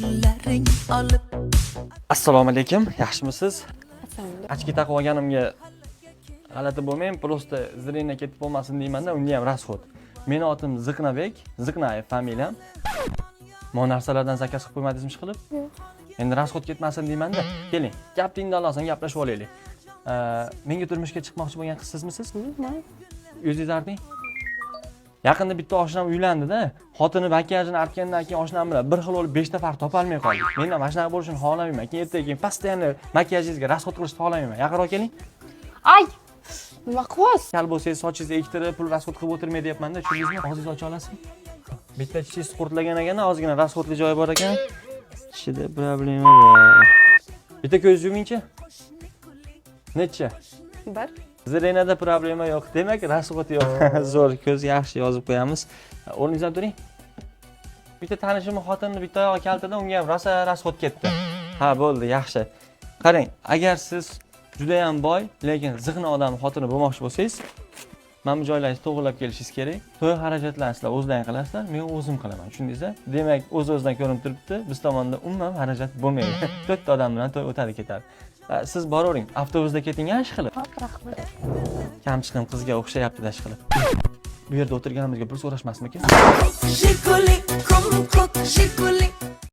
gullaring olib. Assalomu alaykum, yaxshimisiz? Assalomu. Ochki taqib olganimga g'alati bo'lmang, просто zreniya ketib bo'lmasin deyman-da, unga ham rasxod. Meni otim Ziqnabek, Ziqnayev familiyam. Mo narsalardan zakaz qilib qo'ymadingizmi ishqilib? Endi rasxod ketmasin deyman-da. Keling, gapingni olasan, gaplashib olaylik. Menga turmushga chiqmoqchi bo'lgan qizsizmisiz? O'zingiz arting. Yaqinda bitta oshnam uylandi-da, xotini makiyajini artgandan keyin oshnam bilan bir xil bo'lib 5 ta farq topa olmay qoldik. Men ham mana shunaqa bo'lishini xohlamayman. Keyin ertaga postoyanno makiyajingizga rasxod qilishni xohlamayman. Yaqinroq keling. Ay! Nima qilyapsiz? Kal bo'lsangiz, sochingizni ektirib, pul rasxod qilib o'tirmay deyapman-da, tushundingizmi? Og'zingizni ocha olasizmi? Bitta tishingiz qurtlagan ekan, ozgina rasxodli joyi bor ekan. Tishida problema bor. Bitta ko'z yumingchi. Necha? 1. Zrenada problema yo'q. Demak, rasxod yo'q. Zo'r, ko'z yaxshi yozib qo'yamiz. O'rningizdan turing. Bitta tanishimning xotinini bitta oyog'i kaltada, unga ham rosa rasxod ketdi. Ha, bo'ldi, yaxshi. Qarang, agar siz juda ham boy, lekin ziqna odam xotini bo'lmoqchi bo'lsangiz, mana bu joylarni to'g'rilab kelishingiz kerak. To'y xarajatlarini sizlar o'zlaring qilasizlar, men o'zim qilaman. Tushundingizmi? Demak, o'z-o'zidan ko'rinib turibdi, biz tomonda umuman xarajat bo'lmaydi. 4 ta odam bilan to'y o'tadi ketadi. Siz boravering, avtobusda keting yaxshi qilib. Rahmat. Kamchiqim qizga o'xshayapti-da ishqilib. Bu yerda o'tirganimizga pul so'rashmasmikin? Jiguli, kum kuk, jiguli.